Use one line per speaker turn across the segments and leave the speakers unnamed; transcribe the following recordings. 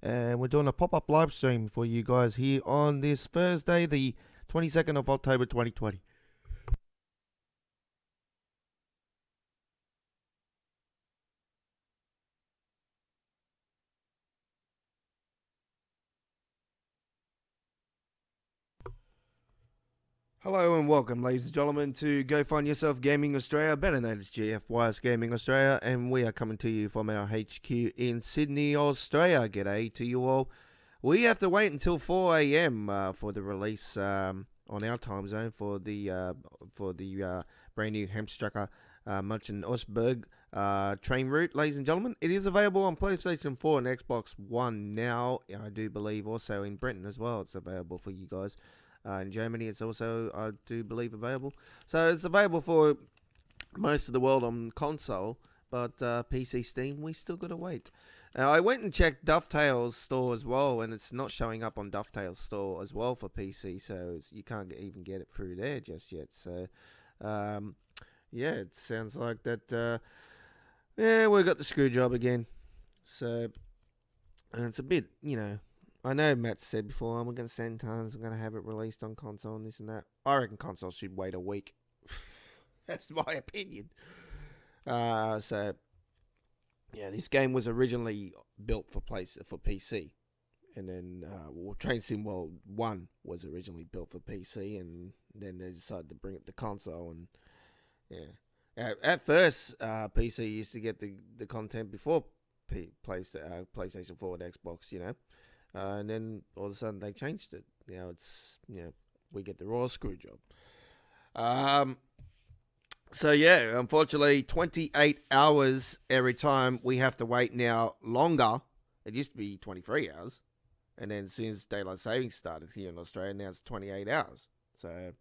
and we're doing a pop-up live stream for you guys here on this Thursday, the 22nd of October 2020. Hello and welcome, ladies and gentlemen, to Go Find Yourself Gaming Australia, better known as GFYS Gaming Australia, and we are coming to you from our HQ in Sydney, Australia. G'day to you all. We have to wait until 4 a.m. For the release on our time zone for the brand new Hamstracker Munchen Osberg train route, ladies and gentlemen. It is available on PlayStation 4 and Xbox One now. I do believe also in Britain as well. It's available for you guys. In Germany, it's also, I do believe, available. So it's available for most of the world on console, but PC Steam, we still got to wait. Now, I went and checked Dovetail's store as well, and it's not showing up on Dovetail's store as well for PC, so you can't even get it through there just yet. So, yeah, it sounds like that, yeah, we got the screw job again. So, and it's a bit, you know, I know Matt said before, we're going to send tons, we're going to have it released on console and this and that. I reckon console should wait a week. That's my opinion. So, yeah, this game was originally built for PC. And then, Train Sim World 1 was originally built for PC, and then they decided to bring it to console. And, yeah. At first, PC used to get the content before PlayStation 4 and Xbox, you know. And then all of a sudden they changed it. You know, it's, you know, we get the raw screw job. So yeah, unfortunately, 28 hours every time we have to wait now longer. It used to be 23 hours. And then since daylight savings started here in Australia, now it's 28 hours. So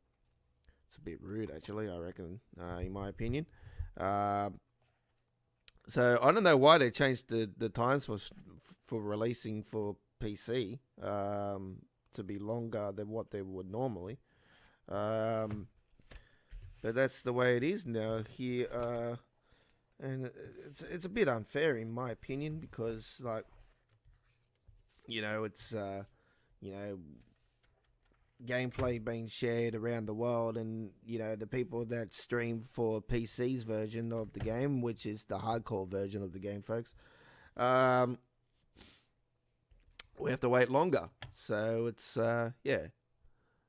it's a bit rude, actually, I reckon, in my opinion. So I don't know why they changed the times for releasing for PC to be longer than what they would normally, but that's the way it is now here, and it's a bit unfair in my opinion, because, like, you know, it's you know, gameplay being shared around the world, and, you know, the people that stream for PC's version of the game, which is the hardcore version of the game, folks, we have to wait longer. So it's, yeah,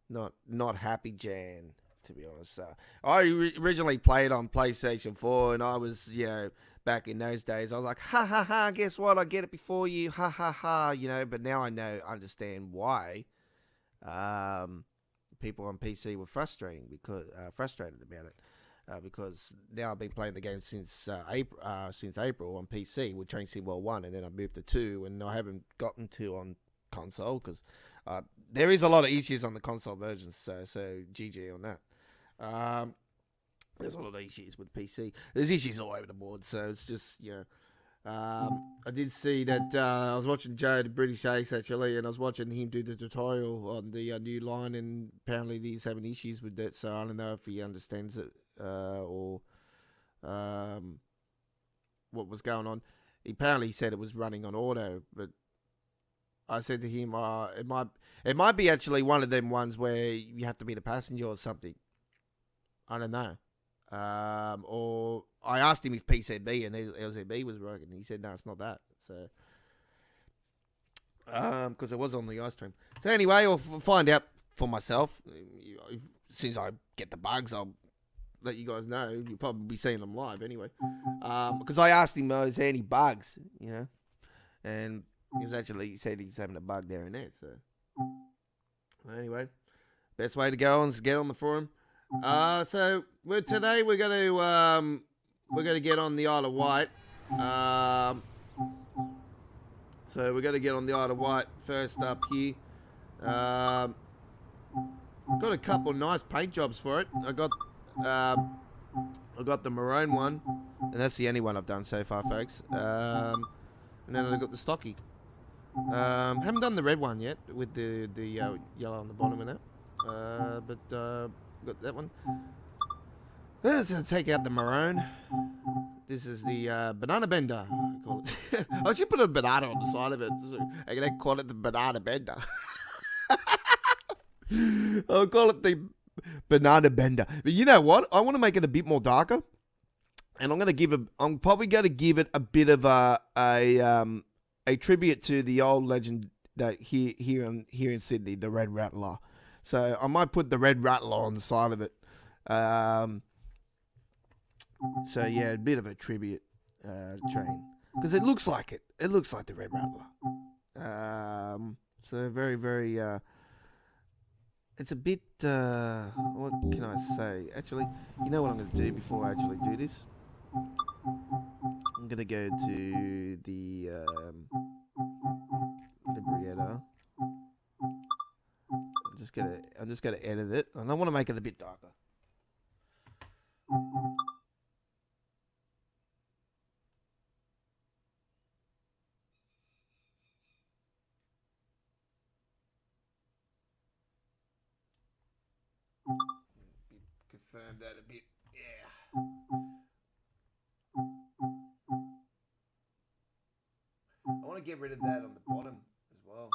not happy Jan, to be honest. I originally played on PlayStation 4, and I was, you know, back in those days, I was like, ha ha ha, guess what? I get it before you, ha ha ha, you know. But now I understand why people on PC were frustrated about it. Because now I've been playing the game since April on PC with Train Sim World 1, and then I moved to 2, and I haven't gotten to on console, because there is a lot of issues on the console versions, so GG on that. There's a lot of issues with PC. There's issues all over the board, so it's just, you know. I did see that I was watching Joe, the British Ace, actually, and I was watching him do the tutorial on the new line, and apparently he's having issues with that, so I don't know if he understands it or what was going on. He apparently said it was running on auto, but I said to him, it might be actually one of them ones where you have to be the passenger or something. I don't know. Or I asked him if PCB and LZB was working, and he said no, it's not that. So because it was on the ice stream. So anyway, I'll find out for myself. As soon as I get the bugs, I'll let you guys know. You'll probably be seeing them live anyway. Because I asked him, is there any bugs, you know? And he said he's having a bug there and there. So anyway, best way to go on is get on the forum. So today we're gonna get on the Isle of Wight. So we're gonna get on the Isle of Wight first up here. Got a couple of nice paint jobs for it. I got the maroon one, and that's the only one I've done so far, folks. And then I got the stocky. Haven't done the red one yet with the yellow on the bottom of that. But got that one. Let's take out the maroon. This is the banana bender. I call it. I should put a banana on the side of it. So I'm gonna call it the banana bender. I'll call it the banana bender. But you know what? I want to make it a bit more darker, and I'm probably gonna give it a bit of a tribute to the old legend that here in Sydney, the Red Rattler. So I might put the Red Rattler on the side of it. So yeah, a bit of a tribute train because it looks like it. It looks like the Red Rattler. So very very. It's a bit. What can I say? Actually, you know what I'm going to do before I actually do this? I'm going to go to the Brietta. I'm just gonna edit it, and I want to make it a bit darker. Confirm that a bit. Yeah. I want to get rid of that on the bottom as well.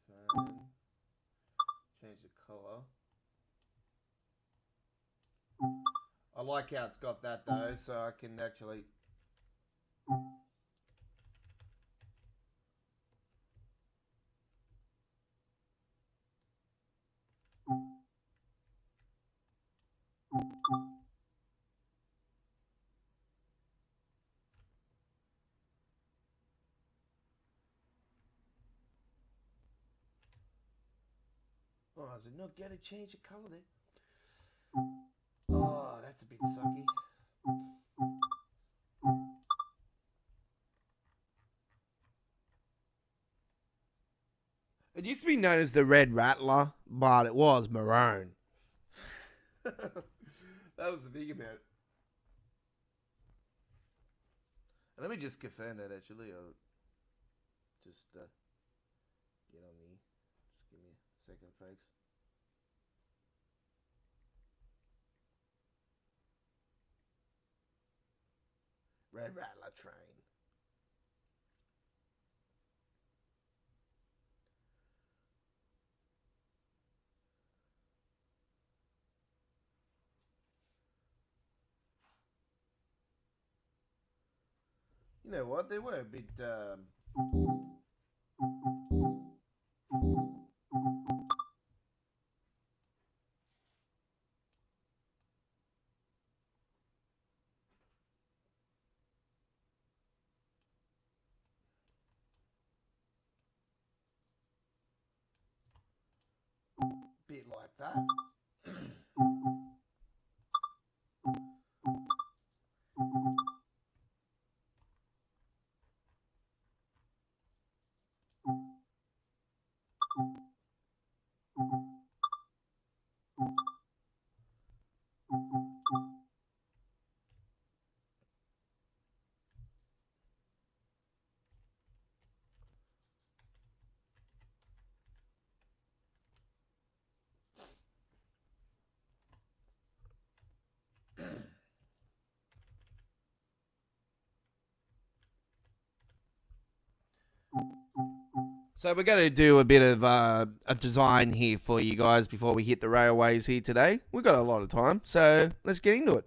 Confirm. Change the color. I like how it's got that though, so I can actually. Oh, is it not going to change the color there? Oh, that's a bit sucky. It used to be known as the Red Rattler, but it was maroon. That was the thing about it. Let me just confirm that actually. I'll just get on me. Just give me a second, folks. Red Rattler train. You know what? They were a bit. Bit like that. So we're going to do a bit of a design here for you guys before we hit the railways here today. We've got a lot of time, so let's get into it.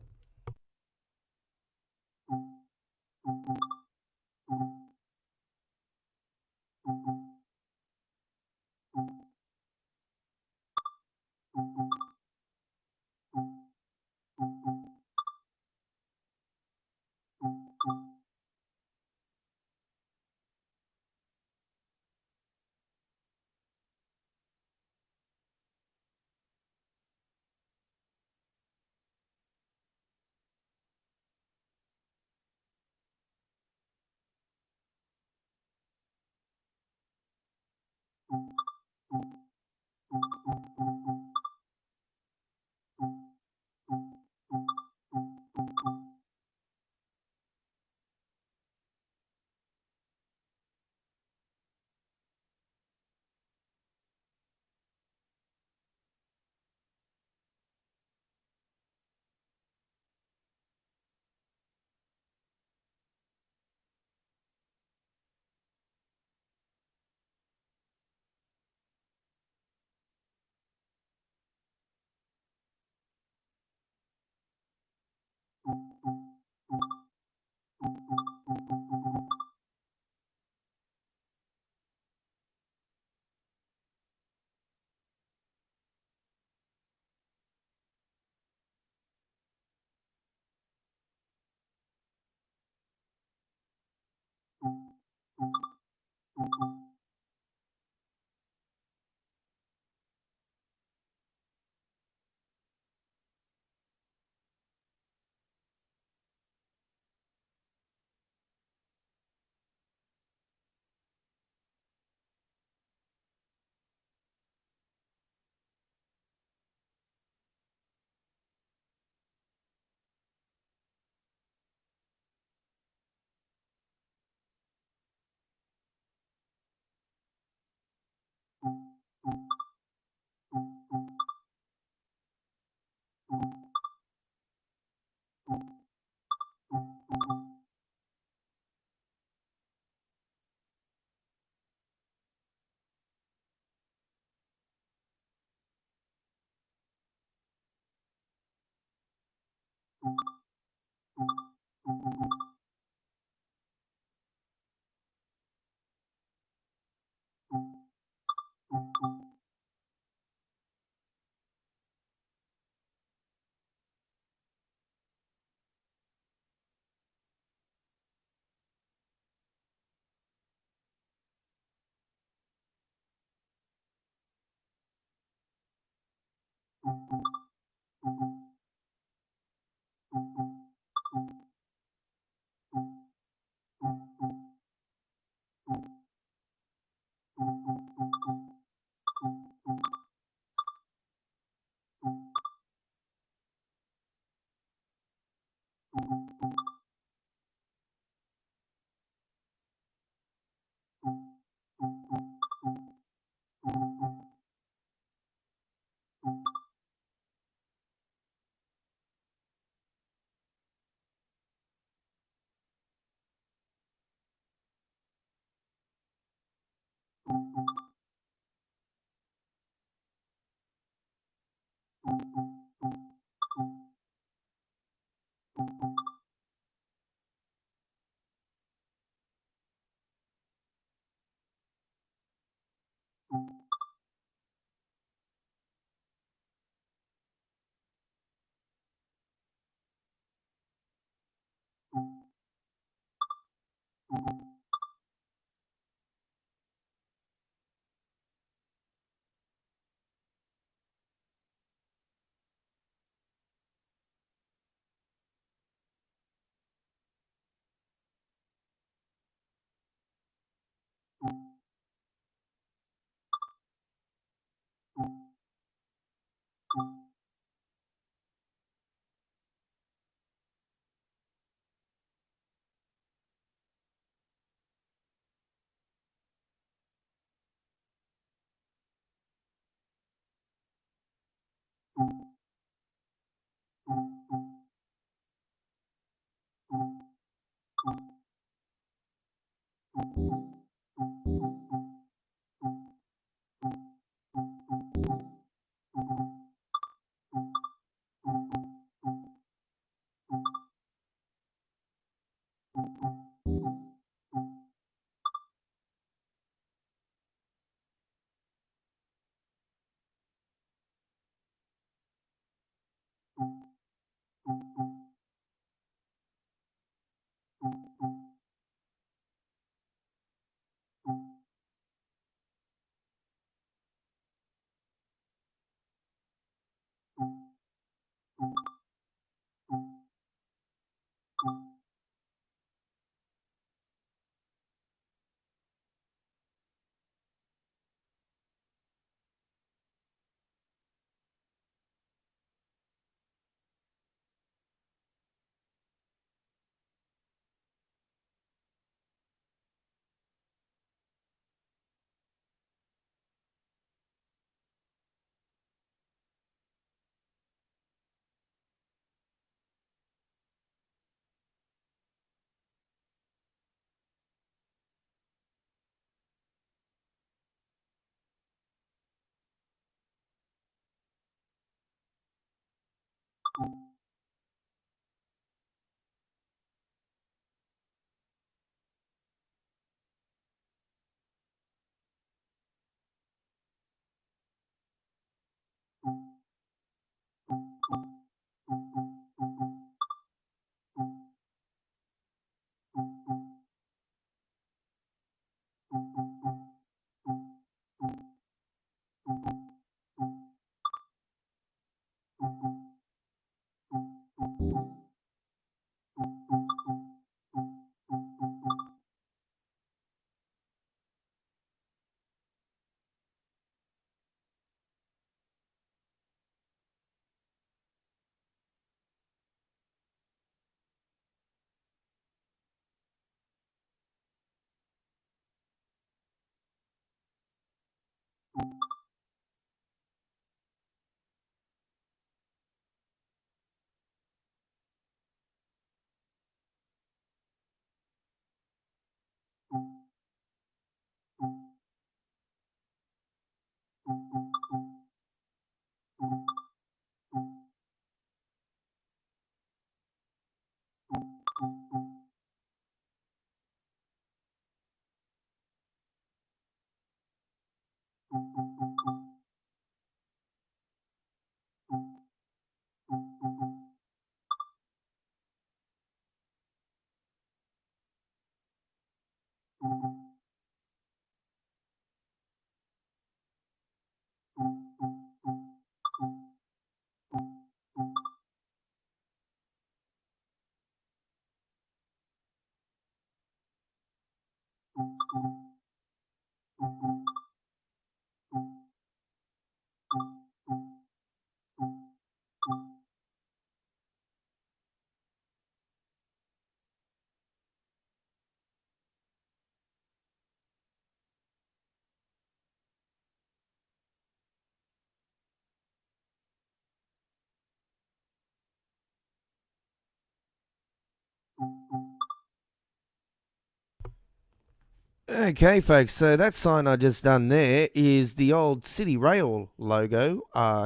Okay, folks. So that sign I just done there is the old City Rail logo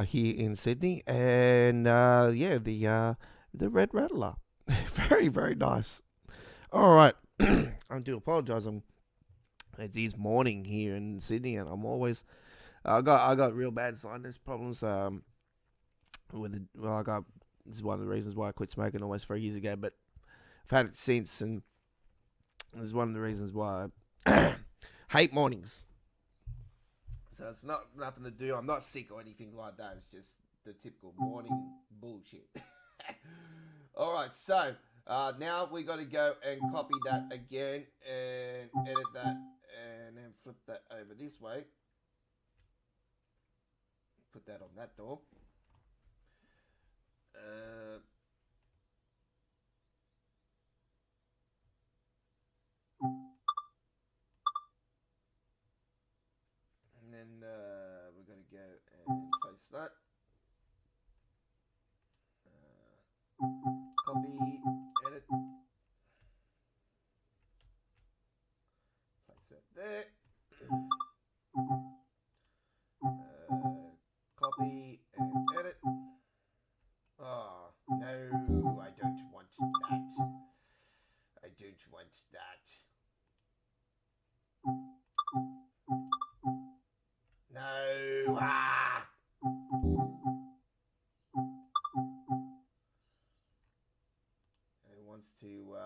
here in Sydney, and yeah, the Red Rattler. Very very nice. All right, I do apologise. It is morning here in Sydney, and I got real bad sinus problems. With the, well, I got This is one of the reasons why I quit smoking almost 3 years ago, but I've had it since, and this is one of the reasons why I hate mornings. So it's not nothing to do. I'm not sick or anything like that. It's just the typical morning bullshit. All right, so now we got to go and copy that again and edit that and then flip that over this way. Put that on that door. And then we're going to go and place that. Copy, edit, place that there. Copy and edit. Oh, no, I don't want that. I don't want that. No, It wants to,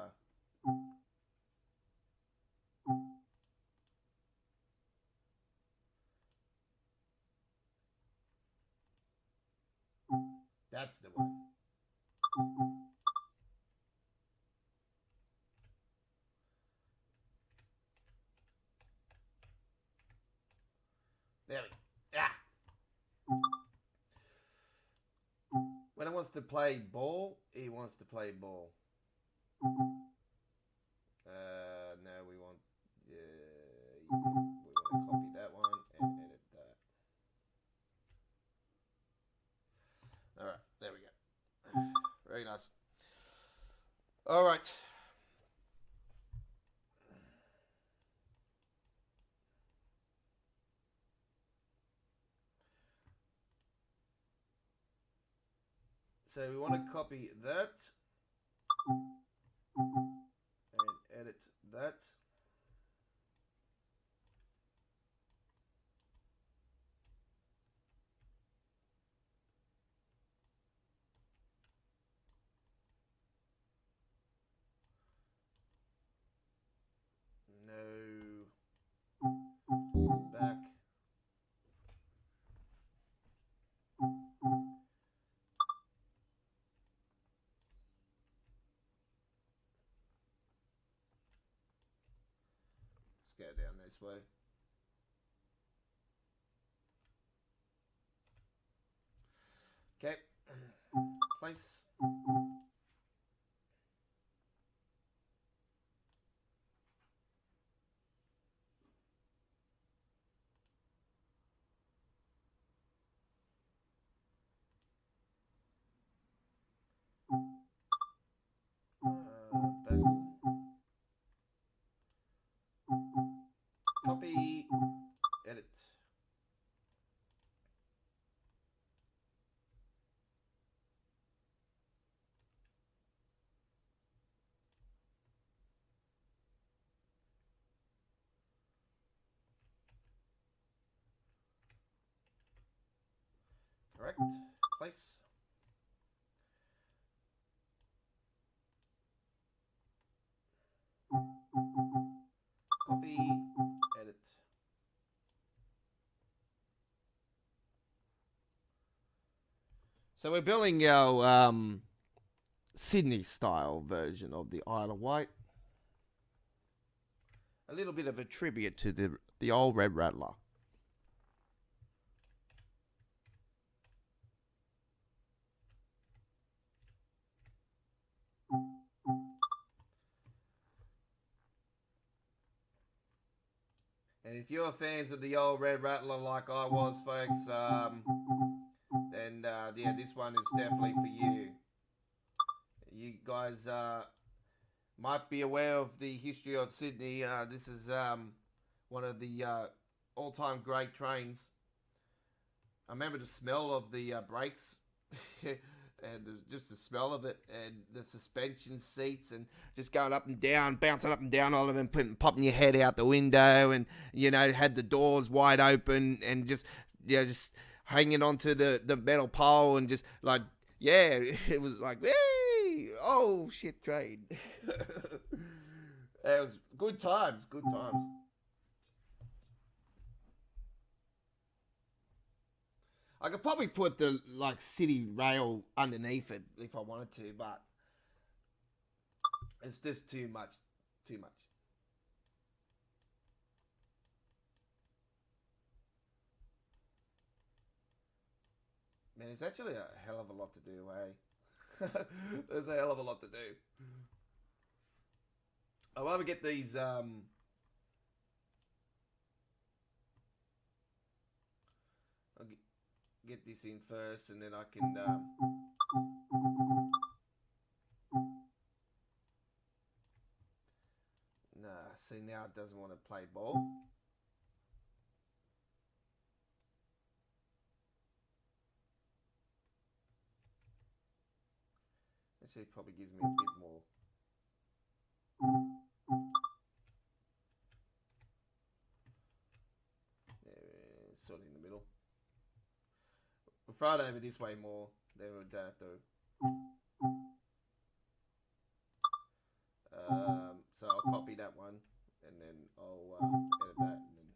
that's the one. There we go. Ah. When it wants to play ball, he wants to play ball. No, we want to copy that one and edit that. All right, there we go. Very nice. All right. So we want to copy that and edit that. No. Back. Let's go down this way. Okay. Place. Back. Copy. Edit. correct. Place. Copy, edit. So we're building our Sydney style version of the Isle of Wight. A little bit of a tribute to the old Red Rattler. And if you're fans of the old Red Rattler like I was, folks, then yeah, this one is definitely for you. You guys might be aware of the history of Sydney. This is one of the all-time great trains. I remember the smell of the brakes. And just the smell of it, and the suspension seats, and just going up and down, bouncing up and down all of them, popping your head out the window, and had the doors wide open, and just just hanging onto the metal pole, and just like it was like, hey, oh shit, train. It was good times, good times. I could probably put the city rail underneath it if I wanted to, but it's just too much. Too much. Man, it's actually a hell of a lot to do, eh? There's a hell of a lot to do. I'll either get these get this in first, and then I can see, now it doesn't want to play ball. Actually, probably gives me a bit more. Yeah, sort of in the middle. We'll throw it over this way more, then we don't have to. So I'll copy that one, and then I'll edit that, and then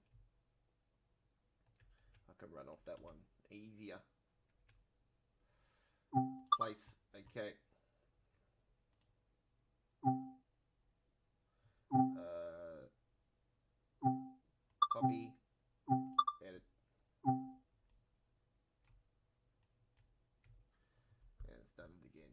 I can run off that one easier. Place, okay. Copy, edit. And it's done it again.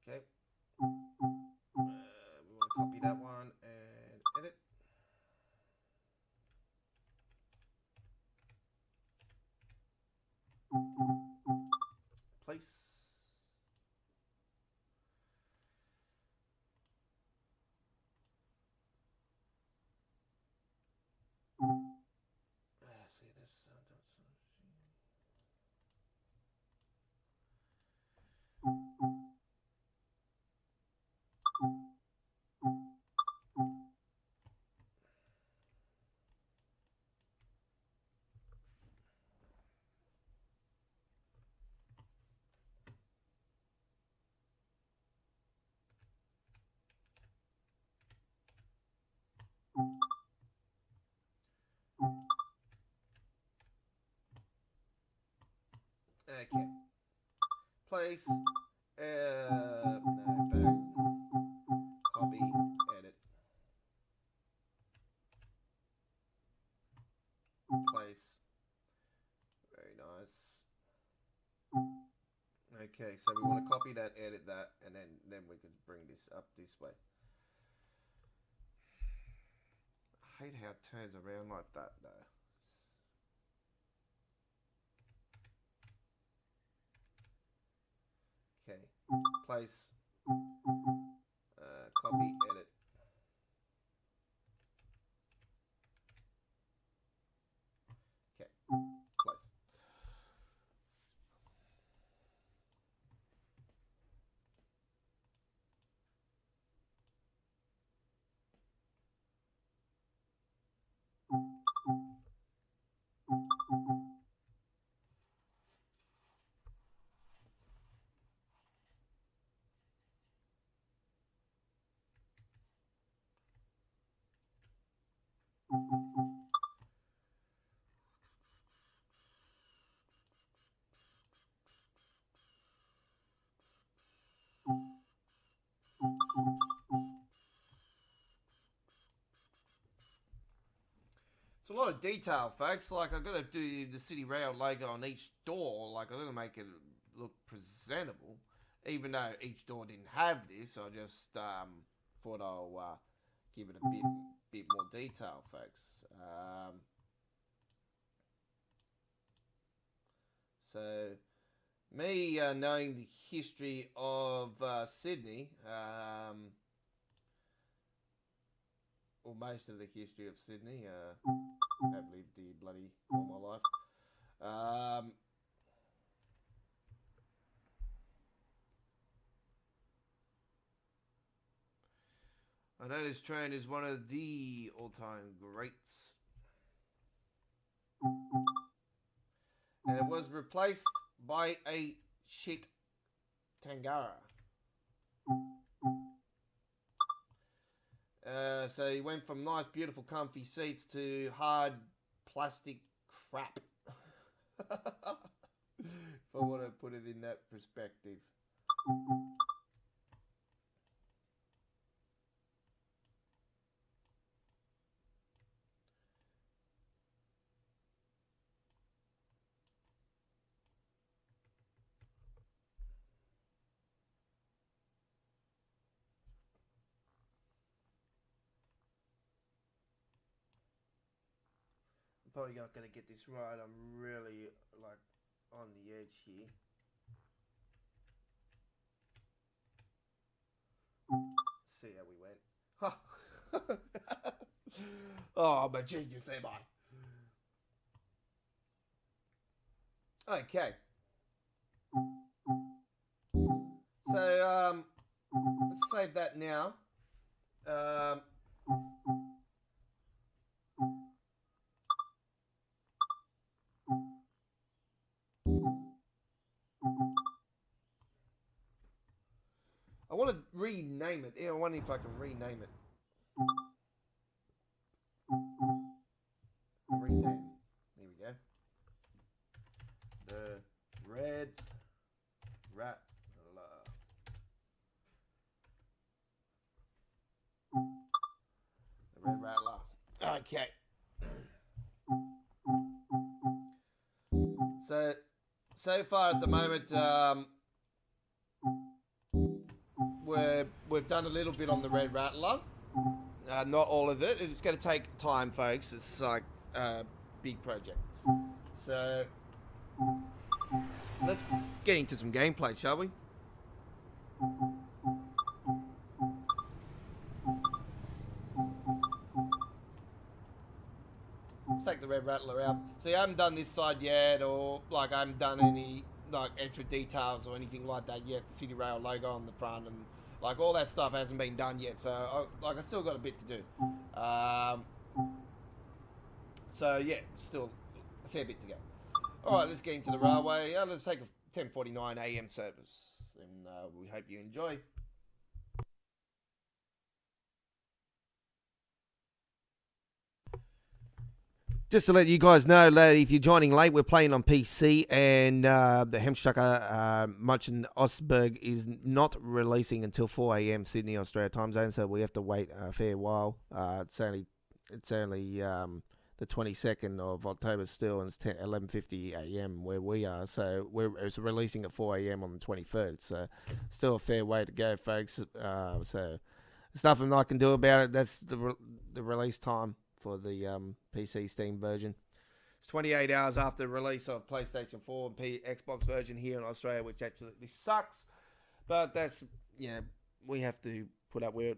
Okay. We want to copy that one and edit. Place. See this. Okay. Place. No, back. Copy. Edit. Place. Very nice. Okay, so we want to copy that, edit that, and then we can bring this up this way. I hate how it turns around like that, though. Okay, place, copy, edit. Okay, place. lot of detail, folks. Like, I've got to do the City Rail logo on each door. Like, I've got to make it look presentable. Even though each door didn't have this, I just thought I'll give it a bit more detail, folks. So, me knowing the history of Sydney, or most of the history of Sydney, have lived here bloody all my life. I know this train is one of the all-time greats. And it was replaced by a shit Tangara. So he went from nice, beautiful, comfy seats to hard plastic crap. If I want to put it in that perspective. Probably not going to get this right. I'm really like on the edge here. See how we went. Oh, I'm a genius, am I? Okay. So let's save that now. I want to rename it. Yeah, I wonder if I can rename it. Rename. There we go. The Red Rattler. The Red Rattler. Okay. So far at the moment, we've done a little bit on the Red Rattler. Not all of it. It's going to take time, folks. It's like a big project. So let's get into some gameplay, shall we? Let's take the Red Rattler out. See, I haven't done this side yet, or like I haven't done any like extra details or anything like that yet. The City Rail logo on the front and like all that stuff hasn't been done yet. So I still got a bit to do. So yeah, still a fair bit to go. All right, let's get into the railway. Let's take a 10:49 a.m. service, and we hope you enjoy. Just to let you guys know, if you're joining late, we're playing on PC, and the Hemstrucker Munchen Osberg is not releasing until 4 a.m. Sydney, Australia time zone, so we have to wait a fair while. It's only the 22nd of October still, and it's 11:50 a.m. where we are, so it's releasing at 4 a.m. on the 23rd, so still a fair way to go, folks. So there's nothing I can do about it. That's the release time for the PC Steam version. It's 28 hours after the release of PlayStation 4 and Xbox version here in Australia, which absolutely sucks. But that's, we have to put up with it.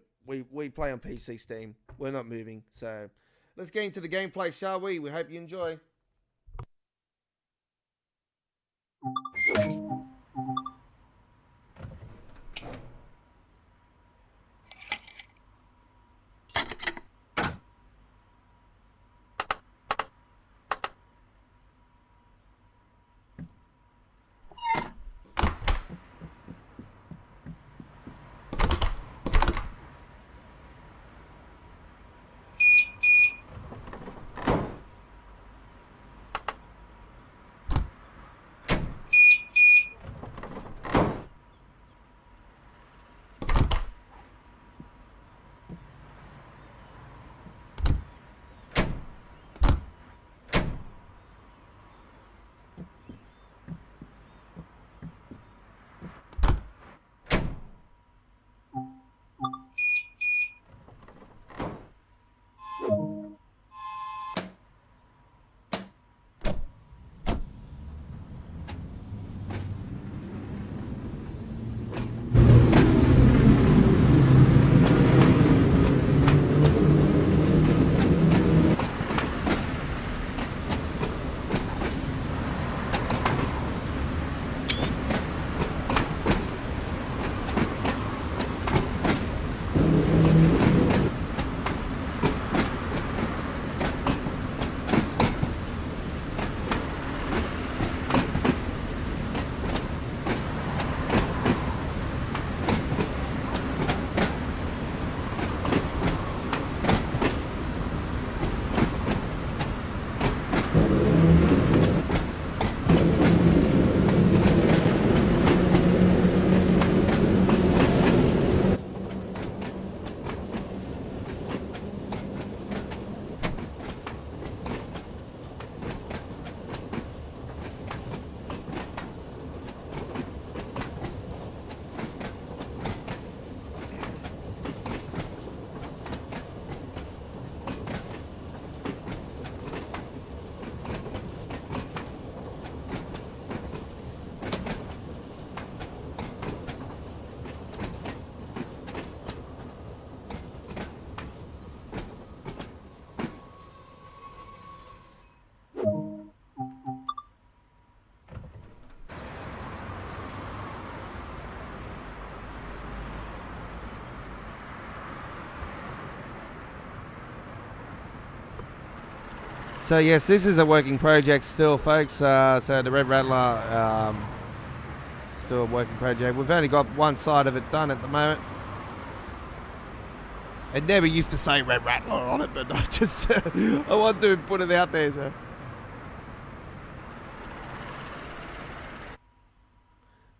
We play on PC Steam. We're not moving. So let's get into the gameplay, shall we? We hope you enjoy. So yes, this is a working project still, folks. So the Red Rattler, still a working project. We've only got one side of it done at the moment. It never used to say Red Rattler on it, but I just I want to put it out there. So.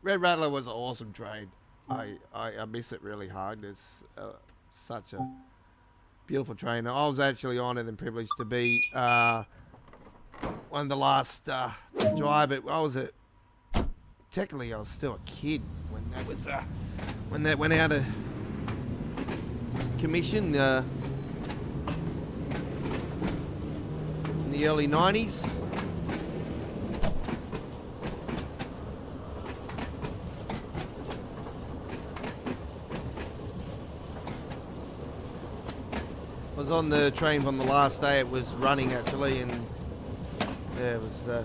Red Rattler was an awesome train. I miss it really hard. It's such a beautiful train. I was actually honoured and privileged to be one of the last to drive it. Technically I was still a kid when that was when that went out of commission in the early 90s. I was on the train from the last day it was running actually, and yeah, it was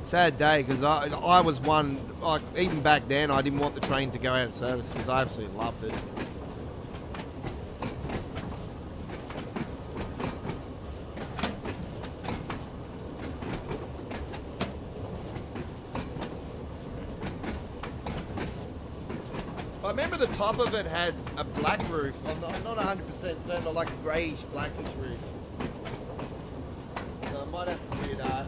sad day because I was one, like, even back then I didn't want the train to go out of service because I absolutely loved it. I remember the top of it had a black roof. I'm not 100% certain, or like a greyish blackish roof. So I might have to do that.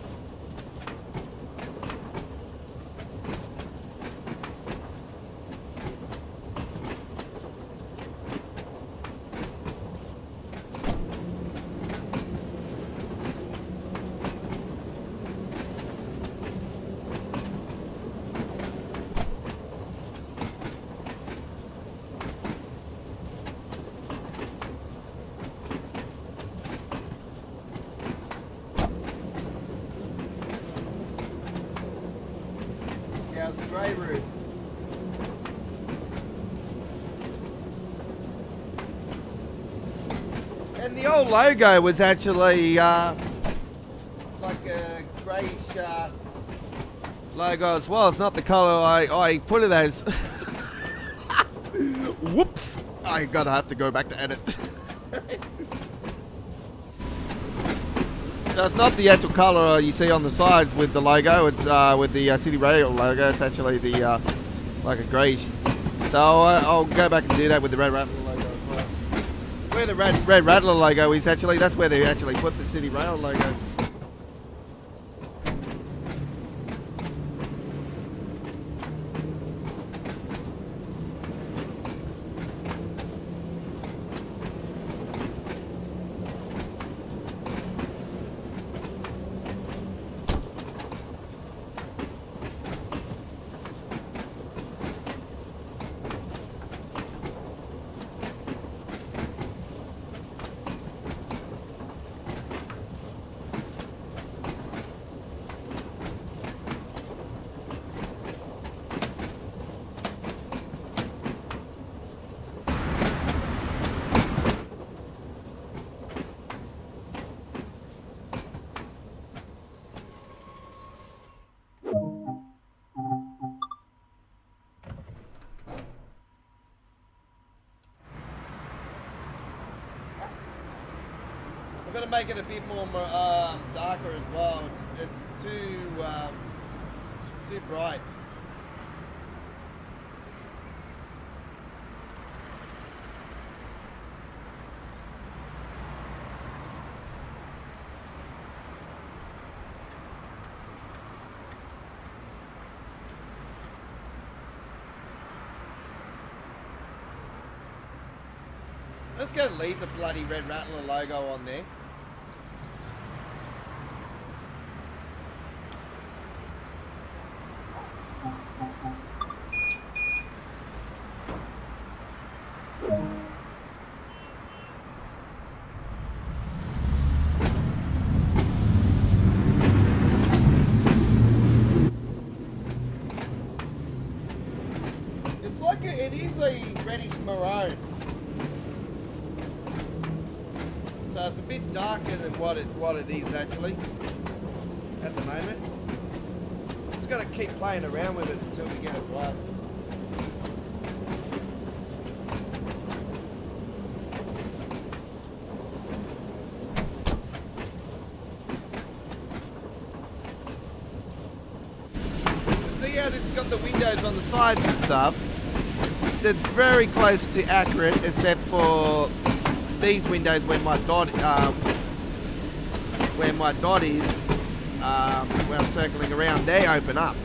It's a grey roof. And the old logo was actually like a greyish logo as well. It's not the colour I put it as. Whoops! I gotta have to go back to edit. So it's not the actual colour you see on the sides with the logo. It's with the City Rail logo. It's actually the like a greyish. So I'll go back and do that with the Red Rattler logo as well. Where the Red Rattler logo is actually, that's where they actually put the City Rail logo. I'm gonna make it a bit more darker as well. It's too bright. Let's go leave the bloody Red Rattler logo on there. It's like it is a reddish maroon. So it's a bit darker than what it is actually at the moment. Just got to keep playing around with it until we get it right. windows on the sides and stuff, it's very close to accurate, except for these windows where my dot is, where I'm circling around, they open up.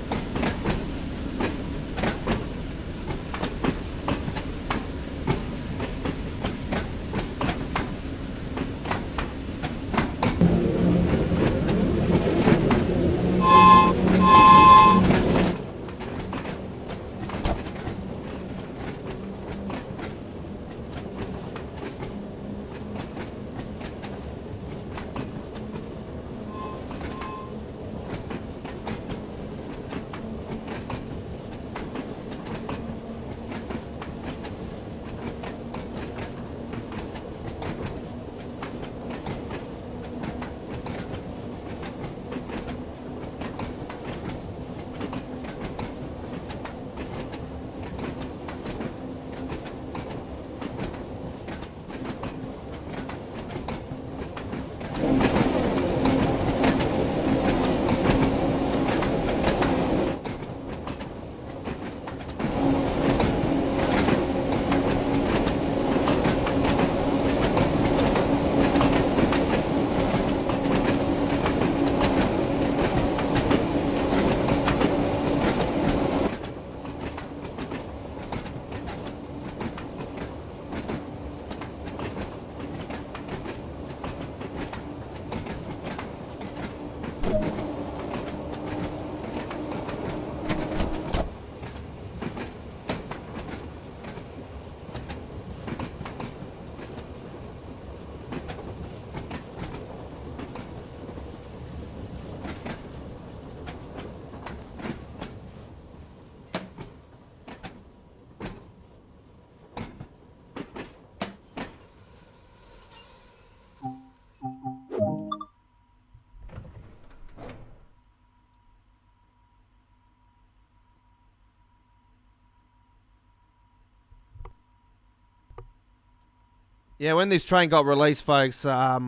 Yeah, when this train got released, folks, I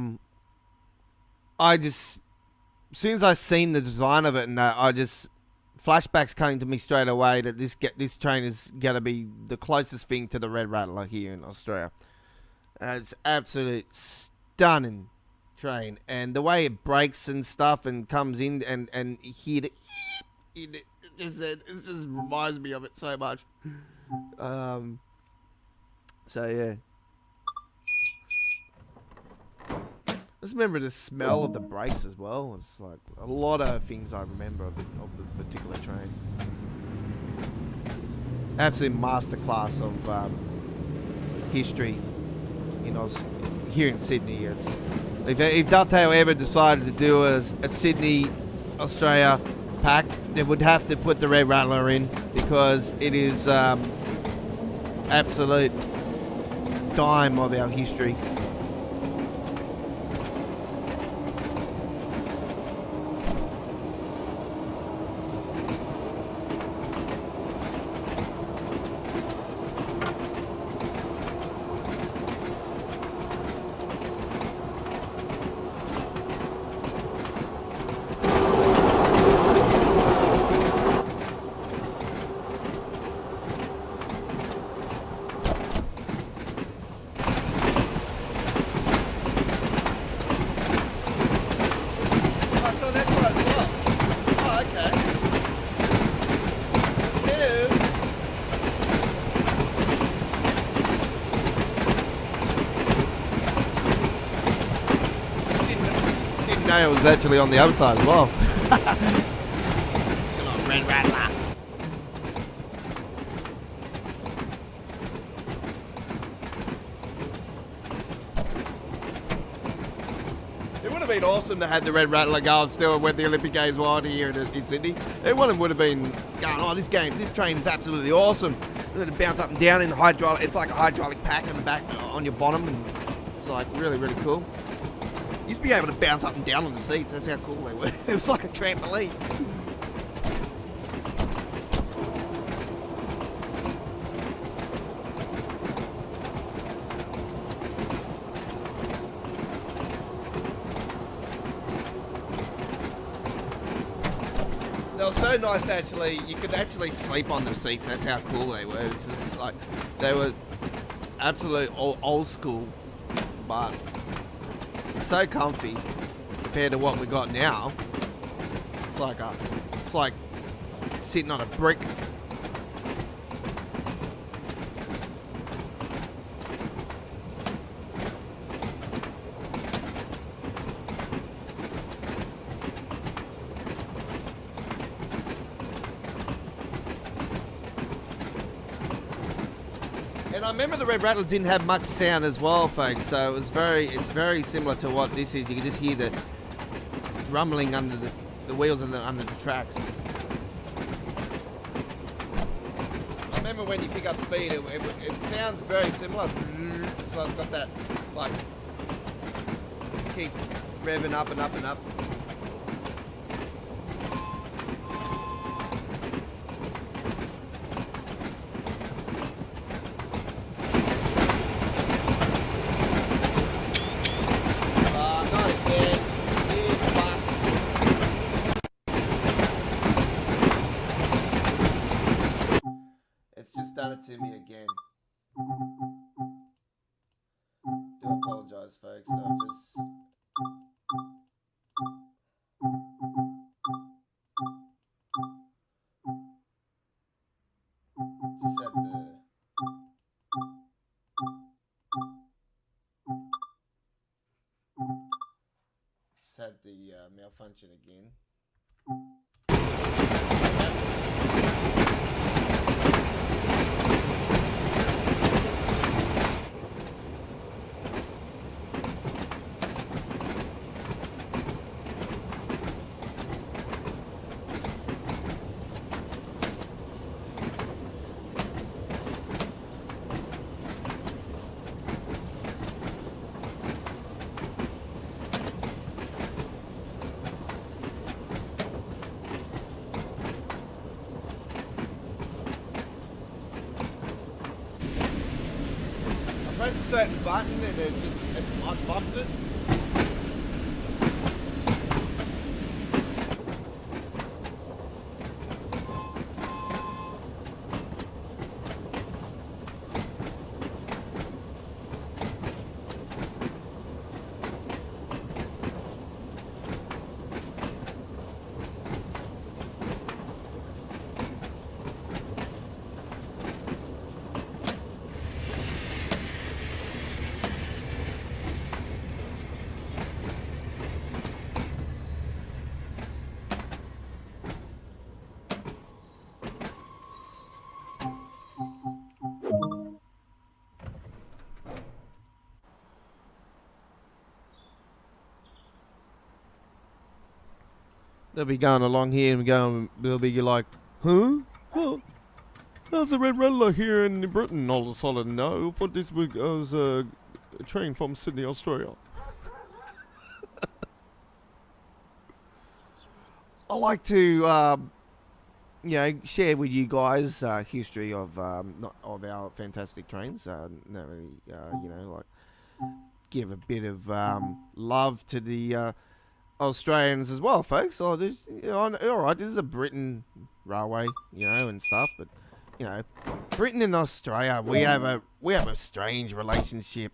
just, as soon as I seen the design of it, and I just, flashbacks came to me straight away that this train is gonna be the closest thing to the Red Rattler here in Australia. It's absolute stunning train, and the way it brakes and stuff and comes in and hit it, it just reminds me of it so much. So yeah. Just remember the smell of the brakes as well. It's like a lot of things I remember of the particular train. Absolute masterclass of history, you know, here in Sydney. It's if Dovetail ever decided to do a Sydney, Australia pack, they would have to put the Red Rattler in, because it is absolute dime of our history. It was actually on the other side as well. Come on, Red Rattler. It would have been awesome to have the Red Rattler going still when the Olympic Games were on here in Sydney. Everyone would have been going, oh, this train is absolutely awesome. And then it bounce up and down in the hydraulic. It's like a hydraulic pack on the back, on your bottom, and it's like really, really cool. Used to be able to bounce up and down on the seats. That's how cool they were. It was like a trampoline. was so nice to actually, you could actually sleep on the seats. That's how cool they were. It's just like, they were absolute old school, but so comfy compared to what we got now. It's like sitting on a brick. And I remember the Red Rattler didn't have much sound as well, folks. So it's very similar to what this is. You can just hear the rumbling under the wheels and under the tracks. I remember when you pick up speed, it sounds very similar. So it's got that, like, just keep revving up and up and up. Done it to me again. Do apologize, folks. So just had the malfunction again. Press a certain button and it unbumped it. They'll be going along here and they'll be like, huh? Oh, there's a Red Rattler here in Britain. All of a sudden, no, I thought this was a train from Sydney, Australia. I like to, share with you guys history of of our fantastic trains. Give a bit of love to the Australians as well, folks. So there's, all right, this is a Britain railway, and stuff, but Britain and Australia, we have a strange relationship.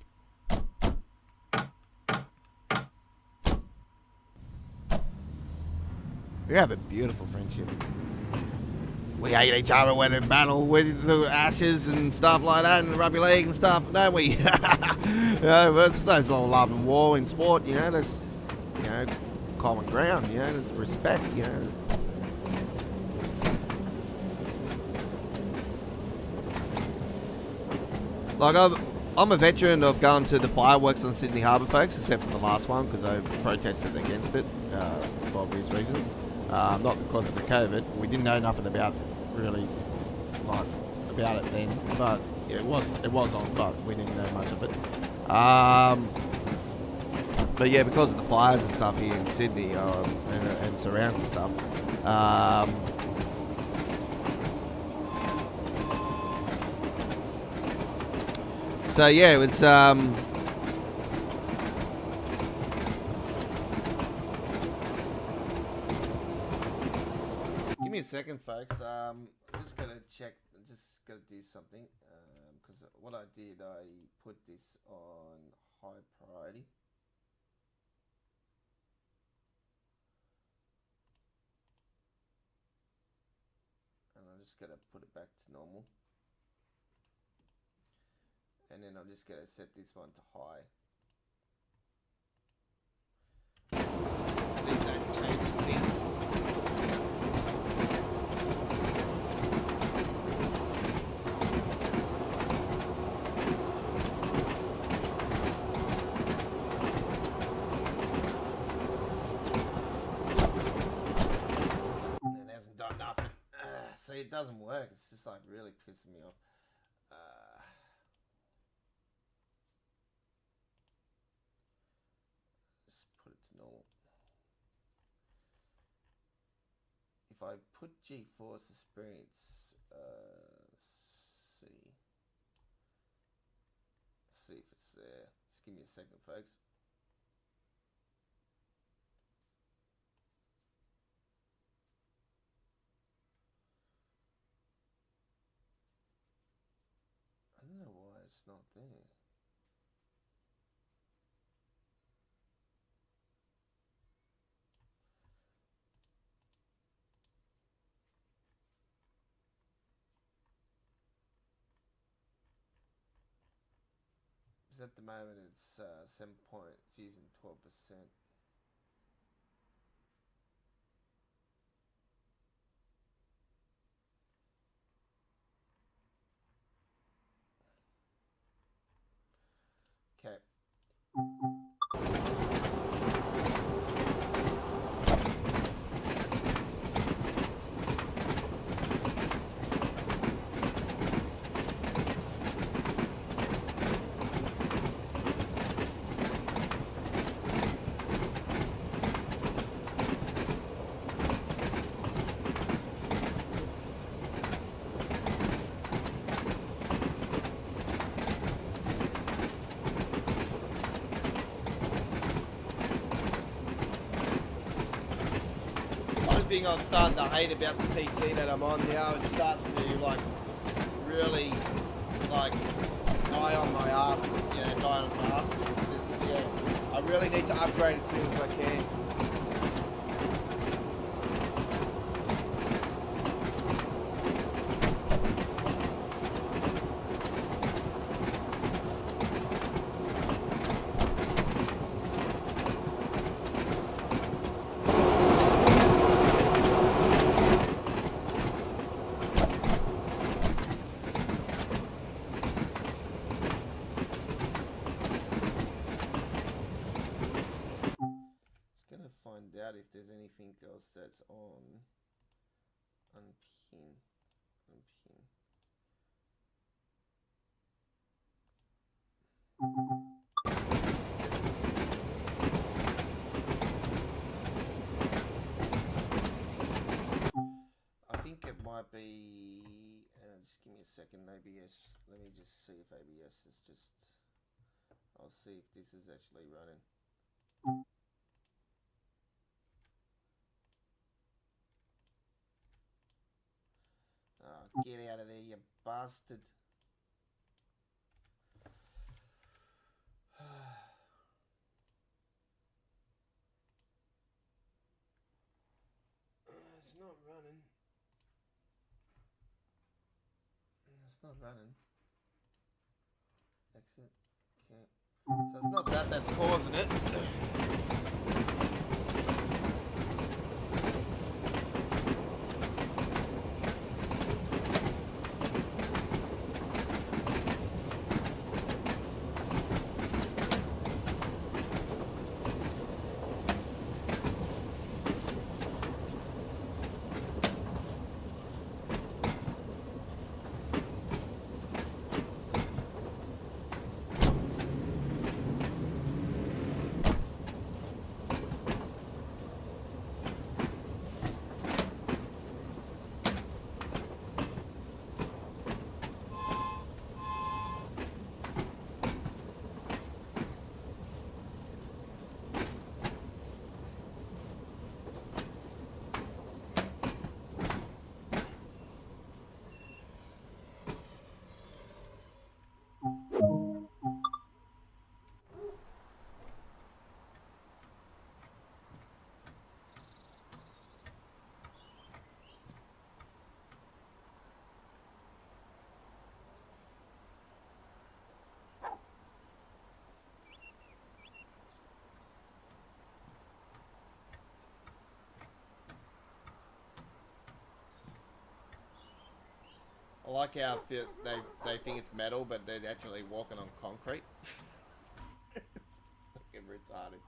We have a beautiful friendship. We hate each other when we battle with the ashes and stuff like that, and the rugby league and stuff, don't we? That's all love and war in sport. That's common ground. There's respect. Like I'm a veteran of going to the fireworks on Sydney Harbour, folks, except for the last one because I protested against it for obvious reasons. Not because of the COVID. We didn't know nothing about about it then, but it was on, but we didn't know much of it. But yeah, because of the fires and stuff here in Sydney and surrounds and stuff. So yeah, it was. Give second, folks. I'm just gonna check. Just gotta do something. Because what I did, I put this on high priority. And I'm just gonna put it back to normal. And then I'm just gonna set this one to high. See, that changes things. And it hasn't done nothing. See, it doesn't work. It's just like really pissing me off. Normal. If I put GFYS experience, see if it's there. Just give me a second, folks. I don't know why it's not there. At the moment it's 7 points, using 12%. Okay. Thing I'm starting to hate about the PC that I'm on now is starting to like really like die on my ass, die on its ass. I really need to upgrade as soon as I can. If there's anything else that's on unpin. I think it might be just give me a second. ABS, let me just see if ABS is just, I'll see if this is actually running. Get out of there, you bastard. It's not running. It's not running. Exit. Okay. So it's not that that's causing it. like how they think it's metal, but they're actually walking on concrete. It's fucking retarded.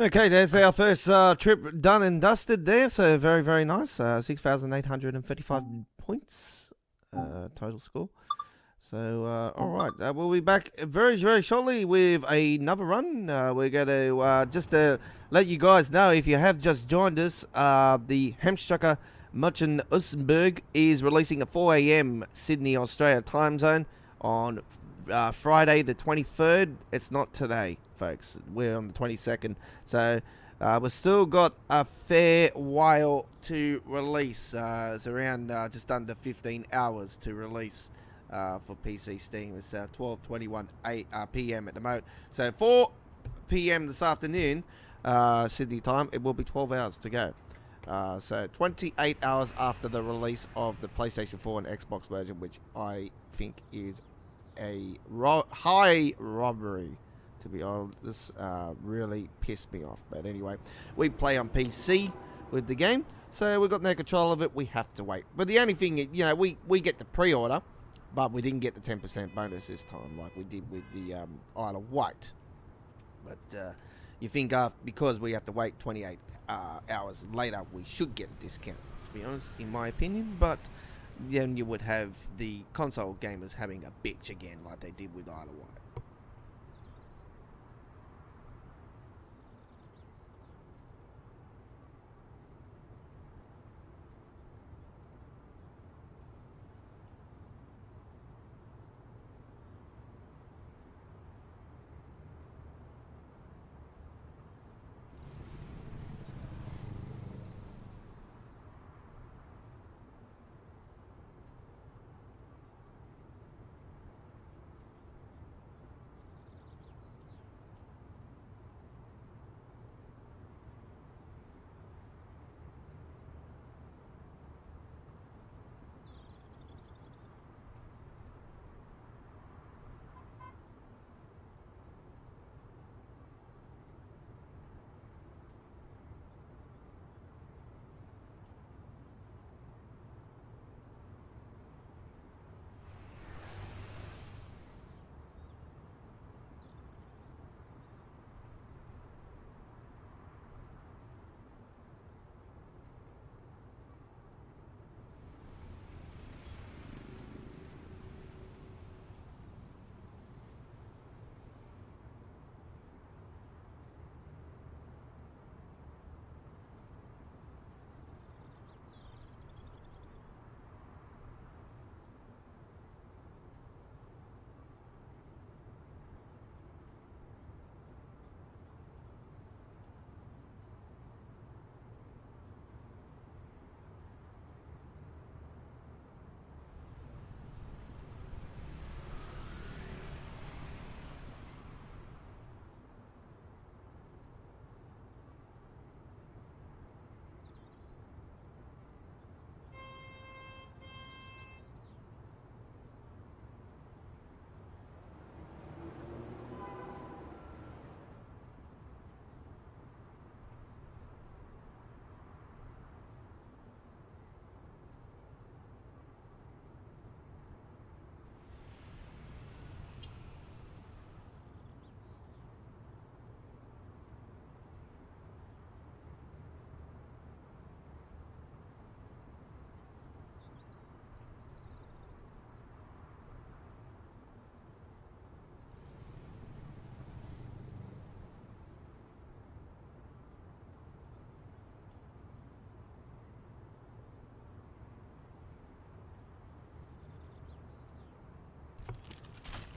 Okay, that's our first trip done and dusted there. So very, very nice. 6,855 points total score. So, all right, we'll be back very, very shortly with another run. We're going to just let you guys know, if you have just joined us, the Hamstrucker Muchen Ussenberg is releasing at 4 a.m. Sydney, Australia time zone on Friday the 23rd. It's not today, folks. We're on the 22nd. So we've still got a fair while to release. It's around just under 15 hours to release for PC Steam. It's 12:21 p.m. at the moment. So 4 p.m. this afternoon, Sydney time, it will be 12 hours to go. So 28 hours after the release of the PlayStation 4 and Xbox version, which I think is a high robbery, to be honest. This really pissed me off. But anyway, we play on PC with the game, so we've got no control of it. We have to wait. But the only thing, we get the pre-order, but we didn't get the 10% bonus this time like we did with the Isle of Wight. But you think because we have to wait 28 hours later, we should get a discount, to be honest, in my opinion. But then you would have the console gamers having a bitch again like they did with Isle of Wight.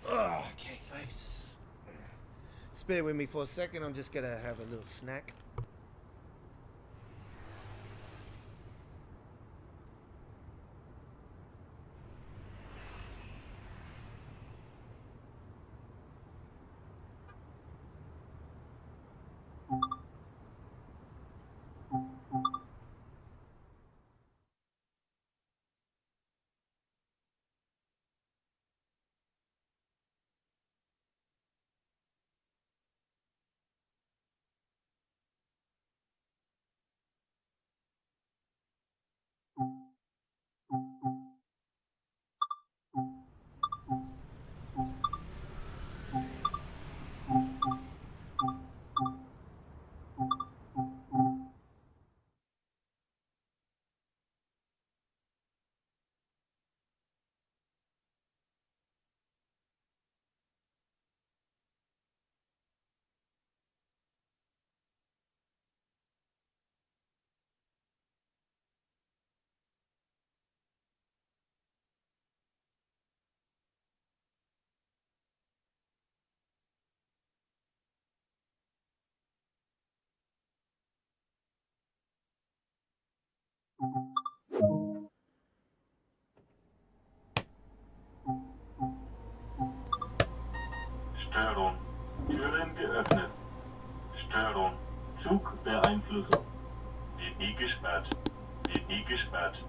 Okay, folks. Just bear with me for a second. I'm just gonna have a little snack.
Störung. Türen geöffnet. Störung. Zug beeinflusst. WB gesperrt. WB gesperrt.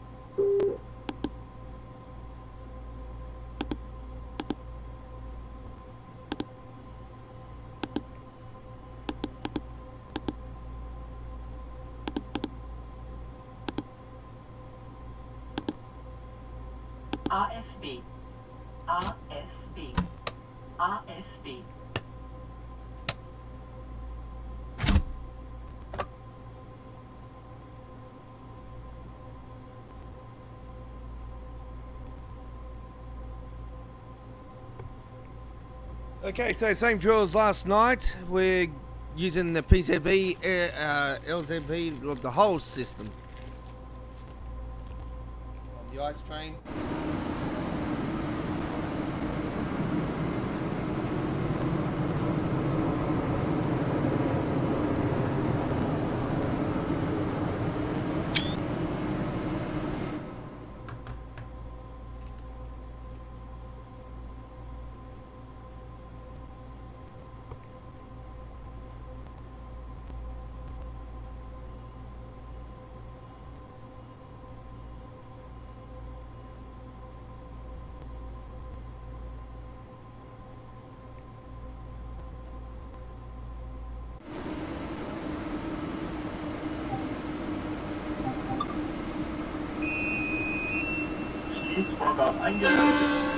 AFB. AFB. AFB.
Okay, so same drill as last night. We're using the PCB, LZB, the whole system. On the ice train.
Schließvorgang eingeleitet.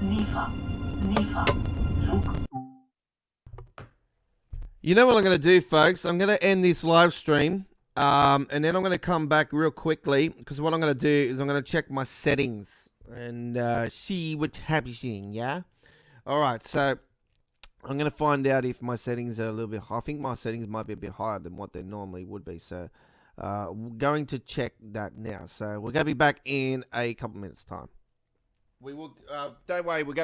SIFA. SIFA.
Zug.
You know what I'm going to do, folks? I'm going to end this live stream, and then I'm going to come back real quickly, because what I'm going to do is I'm going to check my settings and see what's happening, yeah? All right, so I'm going to find out if my settings are a little bit high. I think my settings might be a bit higher than what they normally would be, so we're going to check that now. So we're going to be back in a couple minutes' time. We will. Don't worry, we're going to